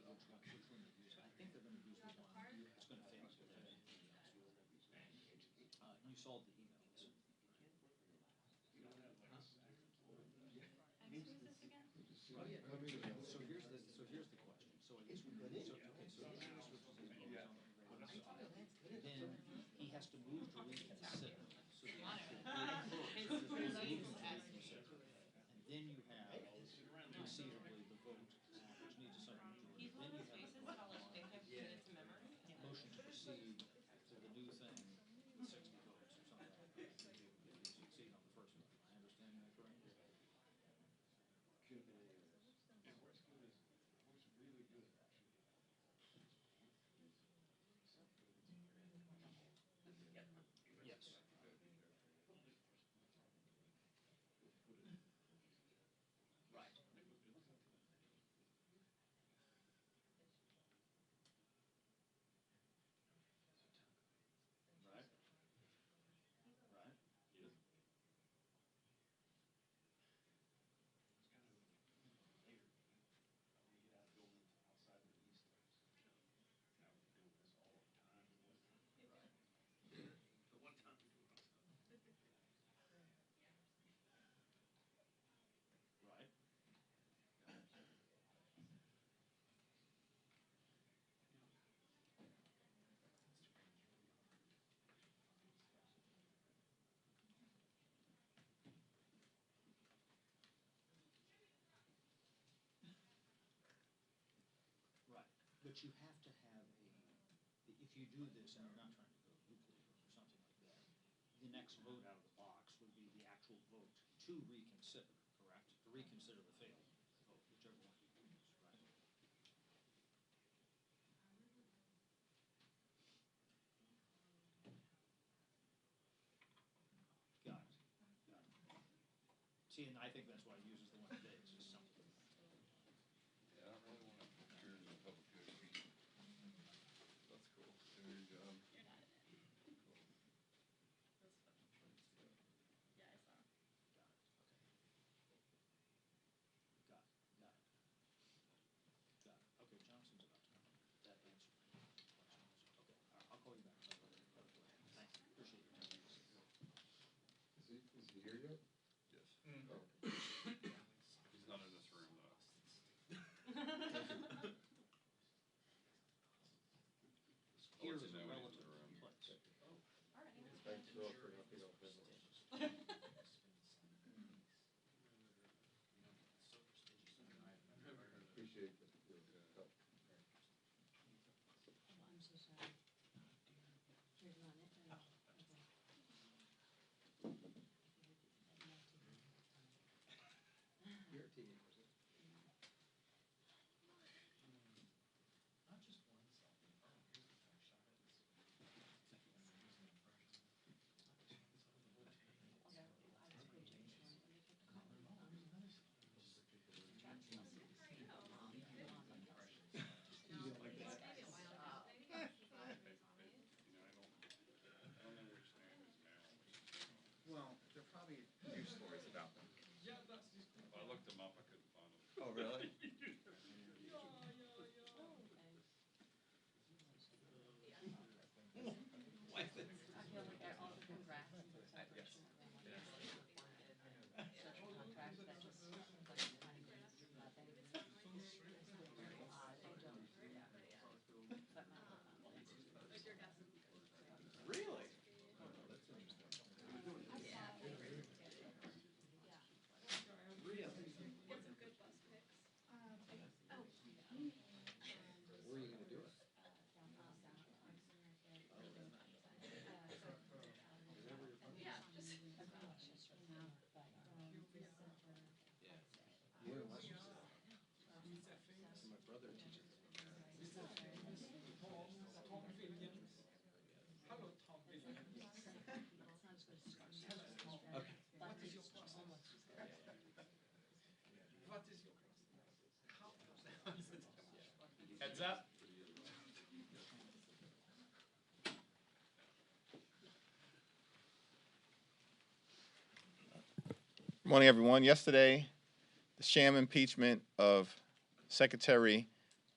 which one they're using. I think they're going to use the one, it's going to fail. You solved the emails. So here's the question. So it is so okay. So DD switches his modes on the radar side. Then he has to move to reconsider. So the actual vote is moving to reconsider. And then you have conceivably the vote, which needs a simple majority. Then you have motion to proceed to the new thing, 60 votes or something like that. If you succeed on the first one. Am I understanding that correctly? Yes. Right. Right. Right. Right. Right. But you have to have if you do this and you're not trying to go nuclear or something like that, the next vote out of the box would be the actual vote to reconsider, correct? To reconsider the failed vote, whichever one you use, right? Got it. Got it. See, and I think that's why he uses the one today. It's just something. Yeah, I don't really want to appear in the public good speech. That's cool. Doing your job. You're not in it. Cool. That's fun. Yeah, I saw. Got it. Okay. Got it. Got it. Got it. Okay, Johnson's about to come up. That answered my question. Okay, all right, I'll call you back. Thank you. Appreciate your time. Is he here yet? Yes. Oh. He's not in this room though. Here is a know he's in relative the room. place. All right. Thanks, Phil, for helping out business. Appreciate it. Help. Oh, I'm so sorry. You're on it? Oh, okay. You're a teenager, is it? Not just one selfie. Oh, here's the back shot. Yeah, I was preaching this morning when they took the call. I don't know which name is now. Well, there are probably news stories about them. Well, I looked them up, I couldn't find them. Oh, really? I feel like all the congrats and the celebration that ran like social contracts that just like kind of nothing. It's very odd. I don't. But my Really? Really? Get some good bus pics. Where are you gonna do it? Yeah, just. You're in Westchester. So my brother teaches. Okay. Heads up. Good morning, everyone. Yesterday, the sham impeachment of Secretary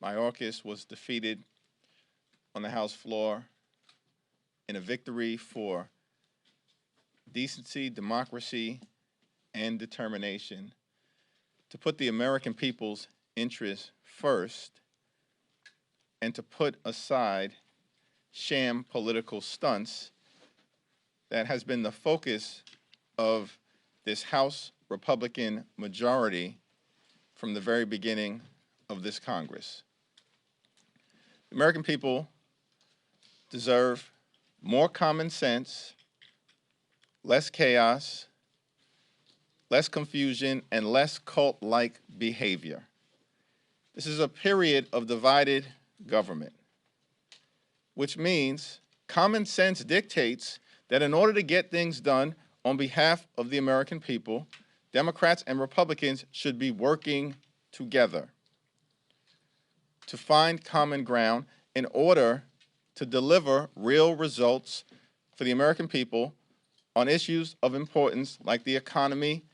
Mayorkas was defeated on the House floor in a victory for decency, democracy, and determination to put the American people's interests first and to put aside sham political stunts that has been the focus of this House Republican majority from the very beginning of this Congress. The American people deserve more common sense, less chaos, less confusion, and less cult-like behavior. This is a period of divided government, which means common sense dictates that in order to get things done on behalf of the American people, Democrats and Republicans should be working together to find common ground in order to deliver real results for the American people on issues of importance like the economy,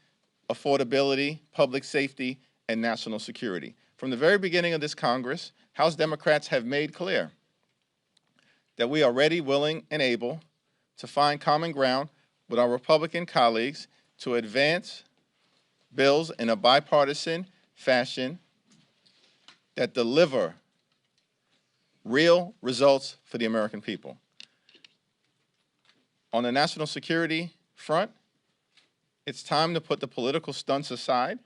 affordability, public safety, and national security. From the very beginning of this Congress, House Democrats have made clear that we are ready, willing, and able to find common ground with our Republican colleagues to advance bills in a bipartisan fashion that deliver real results for the American people. On the national security front, it's time to put the political stunts aside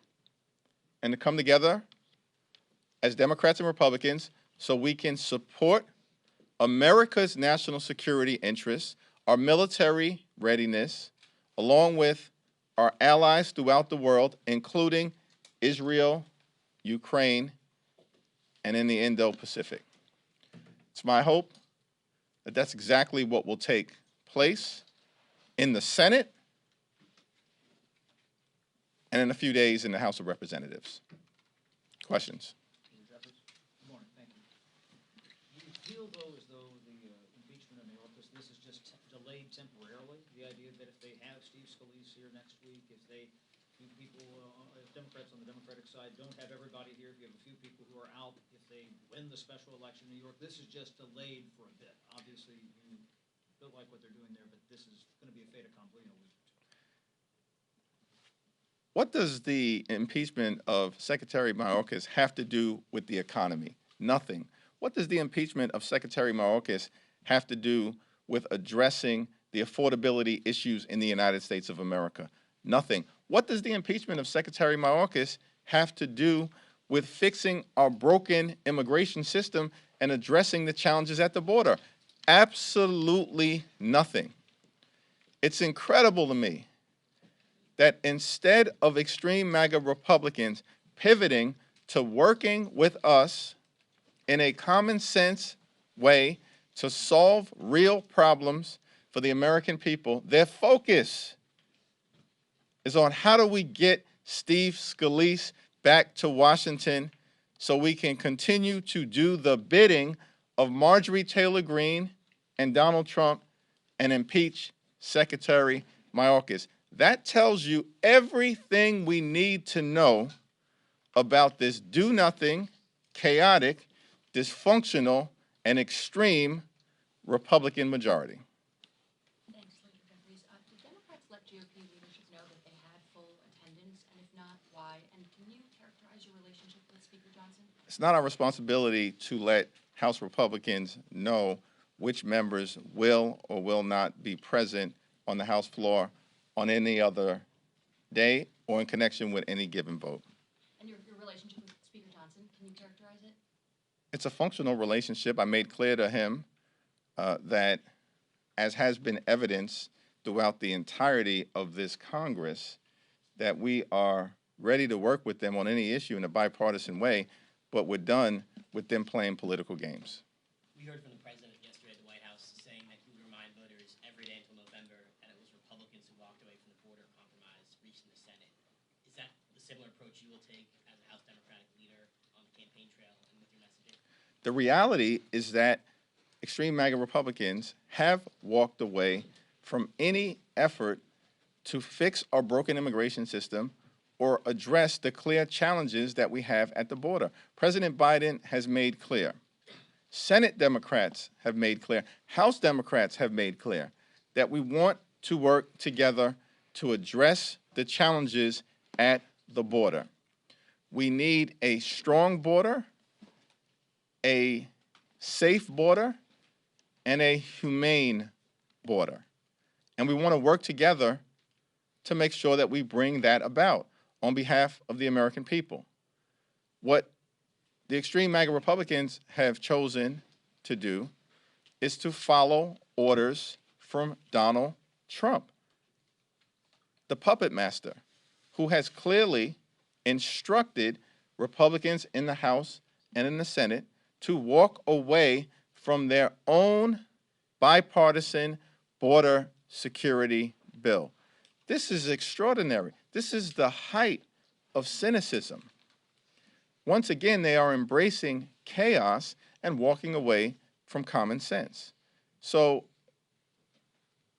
and to come together as Democrats and Republicans so we can support America's national security interests, our military readiness, along with our allies throughout the world, including Israel, Ukraine, and in the Indo-Pacific. It's my hope that that's exactly what will take place in the Senate and in a few days in the House of Representatives. Questions? Jeffries. Good morning, thank you. Do you feel, though, as though the impeachment of Mayorkas, this is just delayed temporarily? The idea that if they have Steve Scalise here next week, if they, people, Democrats on the Democratic side don't have everybody here, if you have a few people who are out, if they win the special election in New York, this is just delayed for a bit. Obviously, you don't like what they're doing there, but this is going to be a fait accompli in a week or two. What does the impeachment of Secretary Mayorkas have to do with the economy? Nothing. What does the impeachment of Secretary Mayorkas have to do with addressing the affordability issues in the United States of America? Nothing. What does the impeachment of Secretary Mayorkas have to do with fixing our broken immigration system and addressing the challenges at the border? Absolutely nothing. It's incredible to me that instead of extreme MAGA Republicans pivoting to working with us in a common sense way to solve real problems for the American people, their focus is on how do we get Steve Scalise back to Washington so we can continue to do the bidding of Marjorie Taylor Greene and Donald Trump and impeach Secretary Mayorkas. That tells you everything we need to know about this do-nothing, chaotic, dysfunctional, and extreme Republican majority. Thanks, Senator Jeffries. Did Democrats let GOP leadership know that they had full attendance, and if not, why? And can you characterize your relationship with Speaker Johnson? It's not our responsibility to let House Republicans know which members will or will not be present on the House floor on any other day or in connection with any given vote. And your relationship with Speaker Johnson, can you characterize it? It's a functional relationship. I made clear to him that, as has been evidenced throughout the entirety of this Congress, that we are ready to work with them on any issue in a bipartisan way, but we're done with them playing political games. We heard from the president yesterday at the White House saying that he would remind voters every day until November that it was Republicans who walked away from the border compromise reached in the Senate. Is that the similar approach you will take as a House Democratic leader on the campaign trail and with your messaging? The reality is that extreme MAGA Republicans have walked away from any effort to fix our broken immigration system or address the clear challenges that we have at the border. President Biden has made clear. Senate Democrats have made clear. House Democrats have made clear that we want to work together to address the challenges at the border. We need a strong border, a safe border, and a humane border. And we want to work together to make sure that we bring that about on behalf of the American people. What the extreme MAGA Republicans have chosen to do is to follow orders from Donald Trump, the puppet master, who has clearly instructed Republicans in the House and in the Senate to walk away from their own bipartisan border security bill. This is extraordinary. This is the height of cynicism. Once again, they are embracing chaos and walking away from common sense. So,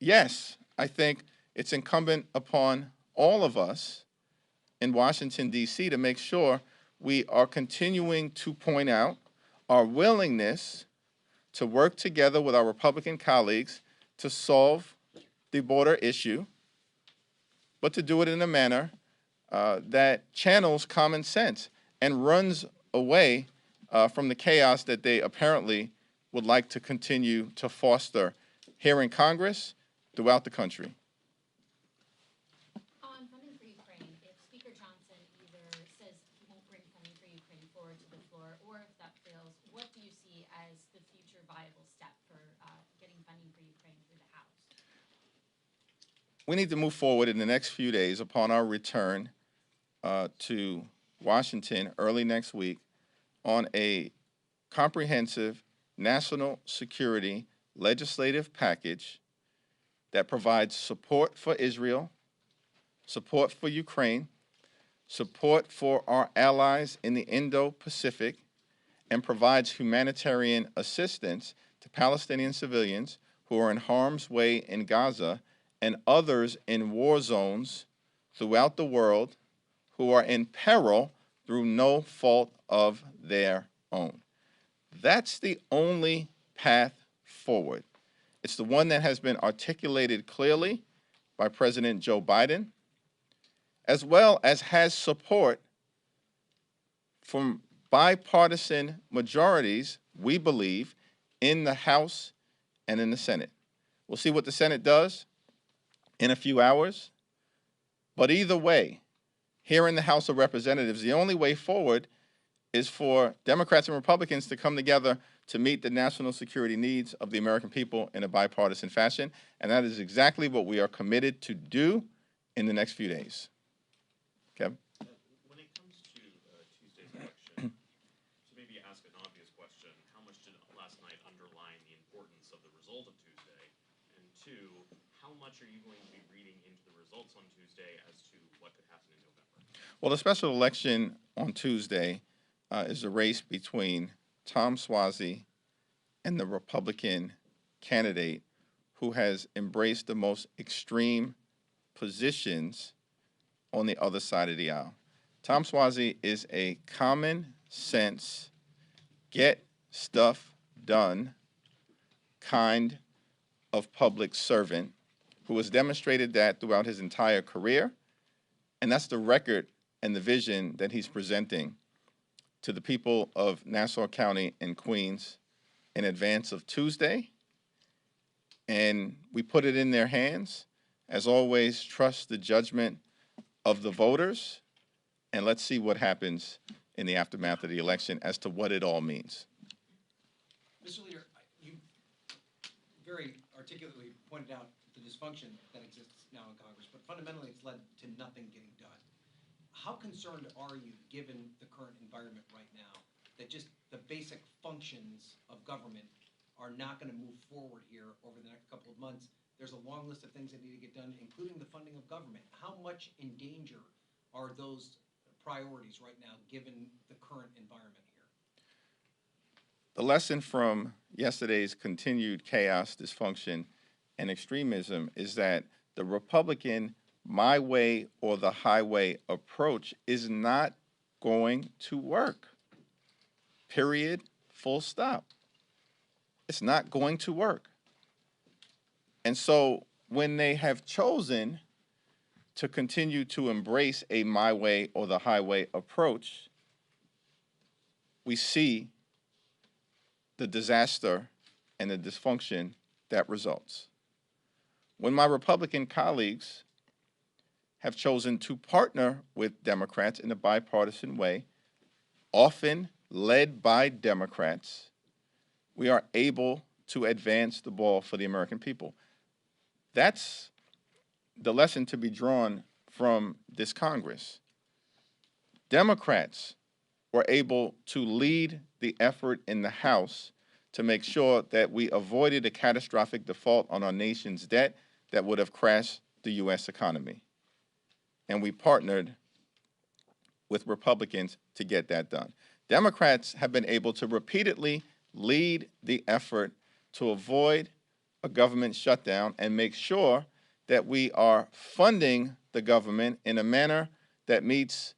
yes, I think it's incumbent upon all of us in Washington, D.C. to make sure we are continuing to point out our willingness to work together with our Republican colleagues to solve the border issue, but to do it in a manner that channels common sense and runs away from the chaos that they apparently would like to continue to foster here in Congress, throughout the country. On funding for Ukraine, if Speaker Johnson either says he won't bring funding for Ukraine forward to the floor, or if that fails, what do you see as the future viable step for getting funding for Ukraine through the House? We need to move forward in the next few days upon our return to Washington early next week on a comprehensive national security legislative package that provides support for Israel, support for Ukraine, support for our allies in the Indo-Pacific, and provides humanitarian assistance to Palestinian civilians who are in harm's way in Gaza and others in war zones throughout the world who are in peril through no fault of their own. That's the only path forward. It's the one that has been articulated clearly by President Joe Biden, as well as has support from bipartisan majorities, we believe, in the House and in the Senate. We'll see what the Senate does in a few hours. But either way, here in the House of Representatives, the only way forward is for Democrats and Republicans to come together to meet the national security needs of the American people in a bipartisan fashion. And that is exactly what we are committed to do in the next few days. Kevin? When it comes to Tuesday's election, to maybe ask an obvious question, how much did last night underline the importance of the result of Tuesday? And two, how much are you going to be reading into the results on Tuesday as to what could happen in November? Well, the special election on Tuesday is a race between Tom Suozzi and the Republican candidate who has embraced the most extreme positions on the other side of the aisle. Tom Suozzi is a common sense, get stuff done kind of public servant who has demonstrated that throughout his entire career, and that's the record and the vision that he's presenting to the people of Nassau County and Queens in advance of Tuesday. And we put it in their hands. As always, trust the judgment of the voters, and let's see what happens in the aftermath of the election as to what it all means. Mr. Leader, you very articulately pointed out the dysfunction that exists now in Congress, but fundamentally it's led to nothing getting done. How concerned are you, given the current environment right now, that just the basic functions of government are not going to move forward here over the next couple of months? There's a long list of things that need to get done, including the funding of government. How much in danger are those priorities right now, given the current environment here? The lesson from yesterday's continued chaos, dysfunction, and extremism is that the Republican my way or the highway approach is not going to work. Period. Full stop. It's not going to work. And so when they have chosen to continue to embrace a my way or the highway approach, we see the disaster and the dysfunction that results. When my Republican colleagues have chosen to partner with Democrats in a bipartisan way, often led by Democrats, we are able to advance the ball for the American people. That's the lesson to be drawn from this Congress. Democrats were able to lead the effort in the House to make sure that we avoided a catastrophic default on our nation's debt that would have crashed the U.S. economy. And we partnered with Republicans to get that done. Democrats have been able to repeatedly lead the effort to avoid a government shutdown and make sure that we are funding the government in a manner that meets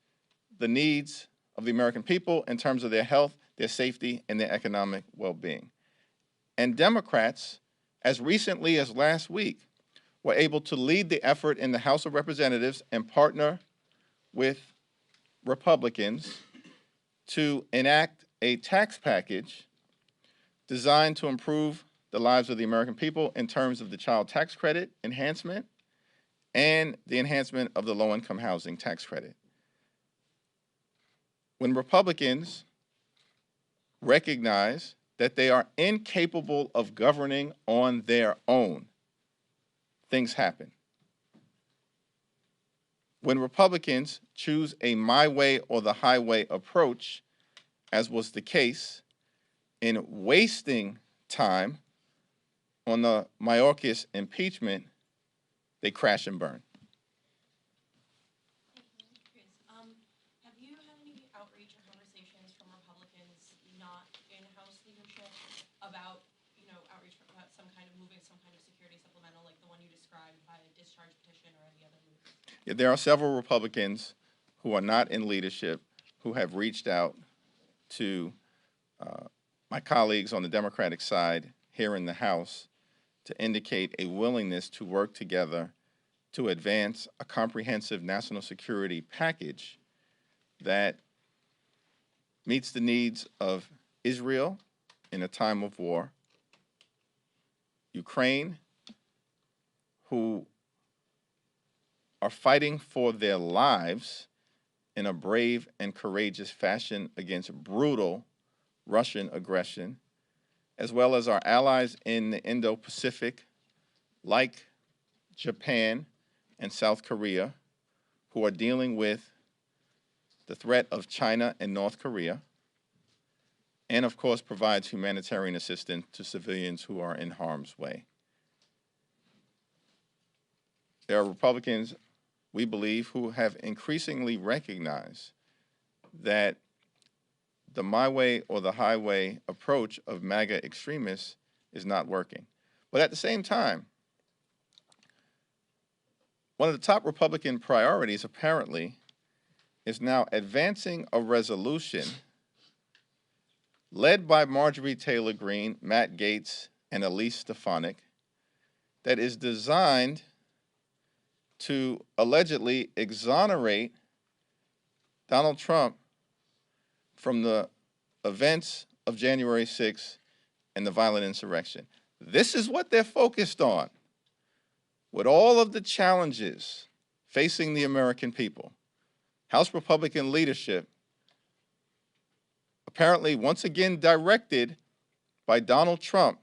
the needs of the American people in terms of their health, their safety, and their economic well-being. And Democrats, as recently as last week, were able to lead the effort in the House of Representatives and partner with Republicans to enact a tax package designed to improve the lives of the American people in terms of the child tax credit enhancement and the enhancement of the low-income housing tax credit. When Republicans recognize that they are incapable of governing on their own, things happen. When Republicans choose a my way or the highway approach, as was the case in wasting time on the Mayorkas impeachment, they crash and burn. Have you had any outreach or conversations from Republicans not in House leadership about, outreach about some kind of moving some kind of security supplemental like the one you described by a discharge petition or any other move? Yeah, there are several Republicans who are not in leadership who have reached out to my colleagues on the Democratic side here in the House to indicate a willingness to work together to advance a comprehensive national security package that meets the needs of Israel in a time of war, Ukraine, who are fighting for their lives in a brave and courageous fashion against brutal Russian aggression, as well as our allies in the Indo-Pacific, like Japan and South Korea, who are dealing with the threat of China and North Korea, and of course provides humanitarian assistance to civilians who are in harm's way. There are Republicans, we believe, who have increasingly recognized that the my way or the highway approach of MAGA extremists is not working. But at the same time, one of the top Republican priorities, apparently, is now advancing a resolution led by Marjorie Taylor Greene, Matt Gaetz, and Elise Stefanik that is designed to allegedly exonerate Donald Trump from the events of January 6th and the violent insurrection. This is what they're focused on. With all of the challenges facing the American people, House Republican leadership, apparently once again directed by Donald Trump,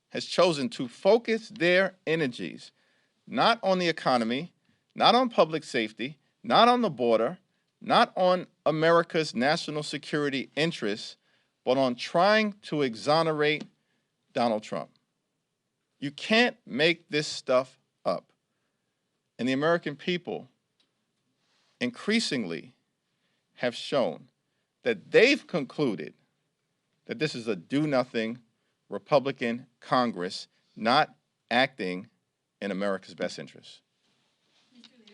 has chosen to focus their energies not on the economy, not on public safety, not on the border, not on America's national security interests, but on trying to exonerate Donald Trump. You can't make this stuff up. And the American people increasingly have shown that they've concluded that this is a do-nothing Republican Congress not acting in America's best interests. Mr.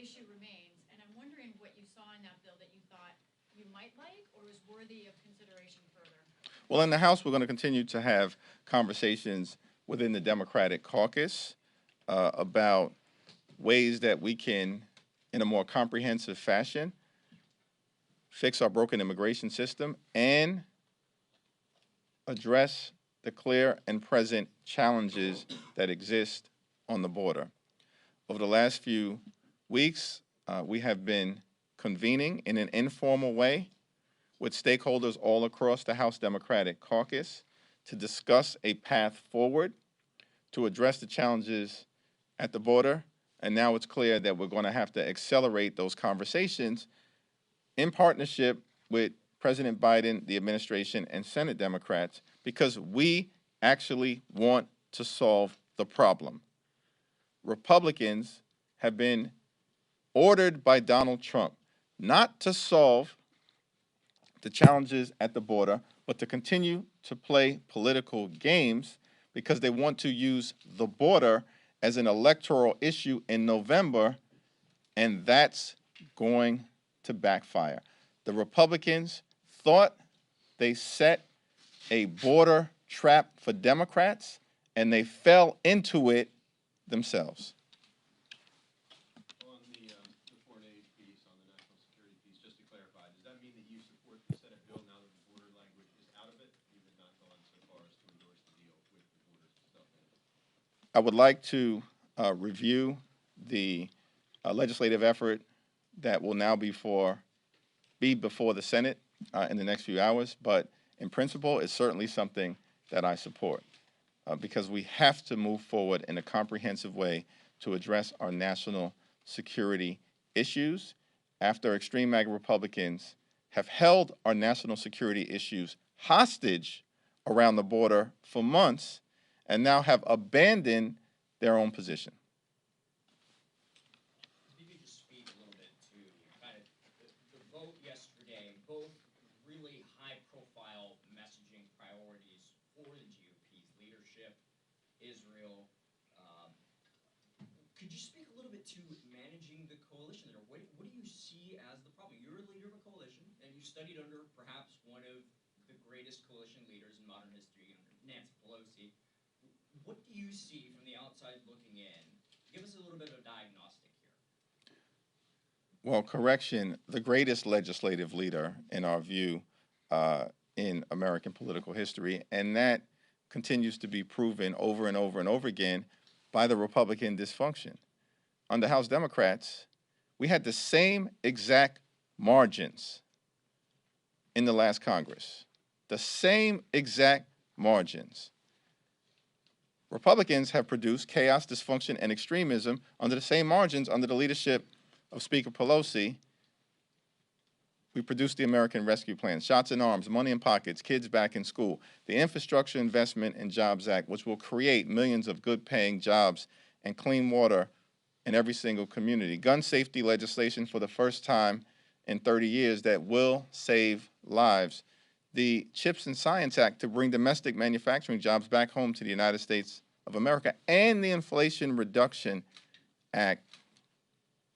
issue remains, and I'm wondering what you saw in that bill that you thought you might like or is worthy of consideration further. Well, in the House, we're going to continue to have conversations within the Democratic caucus about ways that we can, in a more comprehensive fashion, fix our broken immigration system and address the clear and present challenges that exist on the border. Over the last few weeks, we have been convening in an informal way with stakeholders all across the House Democratic caucus to discuss a path forward to address the challenges at the border. And now it's clear that we're going to have to accelerate those conversations in partnership with President Biden, the administration, and Senate Democrats, because we actually want to solve the problem. Republicans have been ordered by Donald Trump not to solve the challenges at the border, but to continue to play political games because they want to use the border as an electoral issue in November, and that's going to backfire. The Republicans thought they set a border trap for Democrats, and they fell into it themselves. On the foreign aid piece, on the national security piece, just to clarify, does that mean that you support the Senate bill now that the border language is out of it? You have not gone so far as to endorse the deal with the border stuff in it? I would like to review the legislative effort that will now be before the Senate in the next few hours, but in principle, it's certainly something that I support because we have to move forward in a comprehensive way to address our national security issues after extreme MAGA Republicans have held our national security issues hostage around the border for months and now have abandoned their own position. If you could just speak a little bit to kind of the vote yesterday, both really high-profile messaging priorities for the GOP's leadership, Israel. Could you speak a little bit to managing the coalition there? What do you see as the problem? You're a leader of a coalition, and you studied under perhaps one of the greatest coalition leaders in modern history, Nancy Pelosi. What do you see from the outside looking in? Give us a little bit of a diagnostic here. Well, correction, the greatest legislative leader, in our view, in American political history, and that continues to be proven over and over and over again by the Republican dysfunction. Under House Democrats, we had the same exact margins in the last Congress, the same exact margins. Republicans have produced chaos, dysfunction, and extremism under the same margins under the leadership of Speaker Pelosi. We produced the American Rescue Plan, shots in arms, money in pockets, kids back in school, the Infrastructure Investment and Jobs Act, which will create millions of good-paying jobs and clean water in every single community, gun safety legislation for the first time in 30 years that will save lives, the CHIPS and Science Act to bring domestic manufacturing jobs back home to the United States of America, and the Inflation Reduction Act,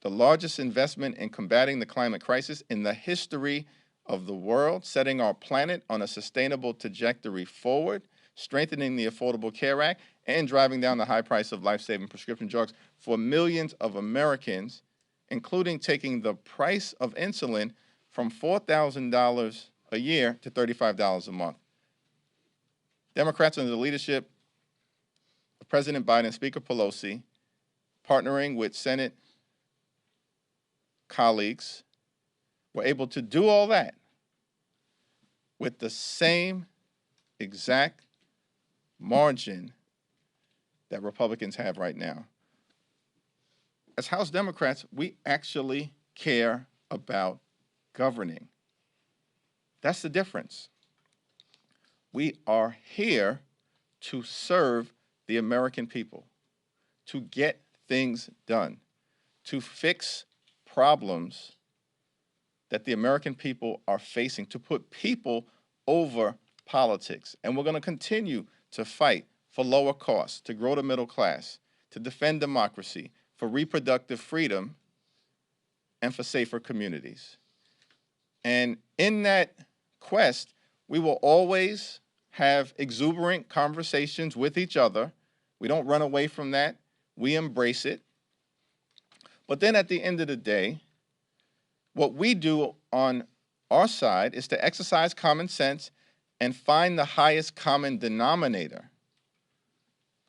the largest investment in combating the climate crisis in the history of the world, setting our planet on a sustainable trajectory forward, strengthening the Affordable Care Act, and driving down the high price of life-saving prescription drugs for millions of Americans, including taking the price of insulin from $4,000 a year to $35 a month. Democrats under the leadership of President Biden and Speaker Pelosi, partnering with Senate colleagues, were able to do all that with the same exact margin that Republicans have right now. As House Democrats, we actually care about governing. That's the difference. We are here to serve the American people, to get things done, to fix problems that the American people are facing, to put people over politics. And we're going to continue to fight for lower costs, to grow the middle class, to defend democracy, for reproductive freedom, and for safer communities. And in that quest, we will always have exuberant conversations with each other. We don't run away from that. We embrace it. But then at the end of the day, what we do on our side is to exercise common sense and find the highest common denominator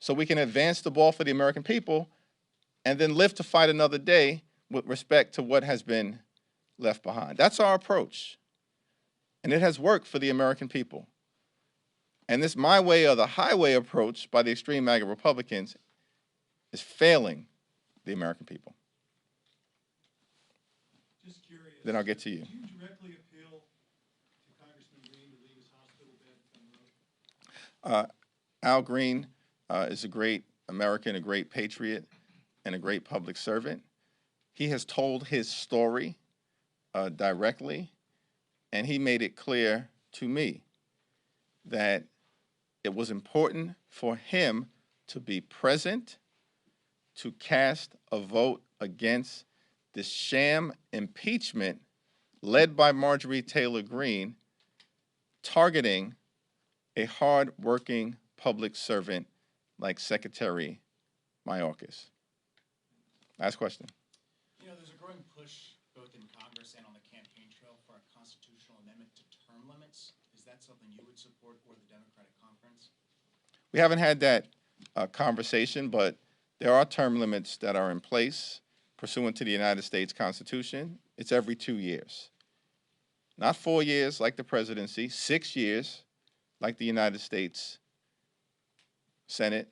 so we can advance the ball for the American people and then live to fight another day with respect to what has been left behind. That's our approach. And it has worked for the American people. And this my way or the highway approach by the extreme MAGA Republicans is failing the American people. Just curious. Then I'll get to you. Do you directly appeal to Congressman Green to leave his hospital bed on the road? Al Green is a great American, a great patriot, and a great public servant. He has told his story directly, and he made it clear to me that it was important for him to be present, to cast a vote against this sham impeachment led by Marjorie Taylor Greene, targeting a hard-working public servant like Secretary Mayorkas. Last question. You know, there's a growing push both in Congress and on the campaign trail for a constitutional amendment to term limits. Is that something you would support or the Democratic Conference? We haven't had that conversation, but there are term limits that are in place pursuant to the United States Constitution. It's every 2 years. Not 4 years like the presidency, 6 years like the United States Senate,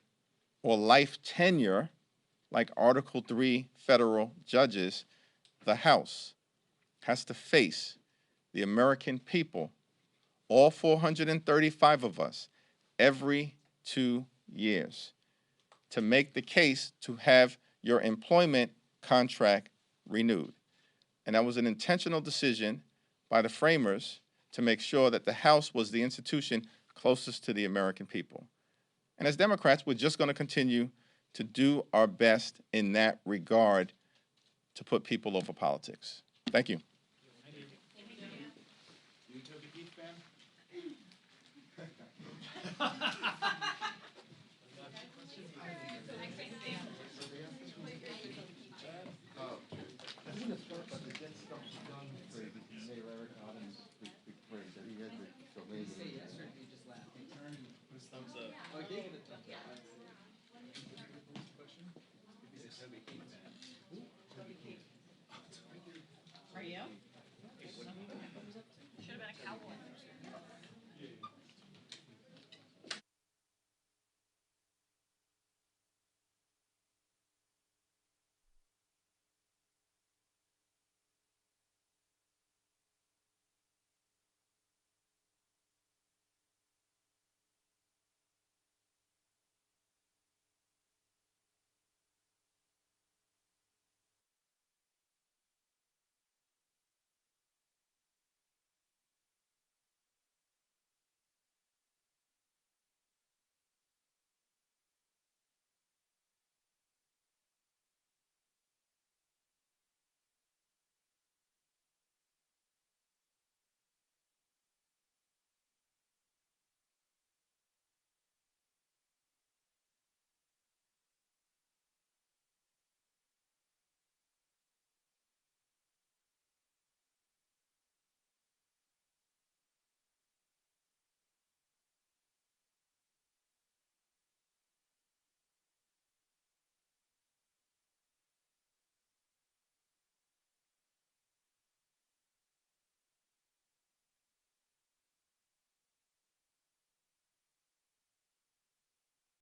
or life tenure like Article 3 federal judges. The House has to face the American people, all 435 of us, every 2 years to make the case to have your employment contract renewed. And that was an intentional decision by the framers to make sure that the House was the institution closest to the American people. And as Democrats, we're just going to continue to do our best in that regard to put people over politics. Thank you. Thank you. You a Toby Keith fan?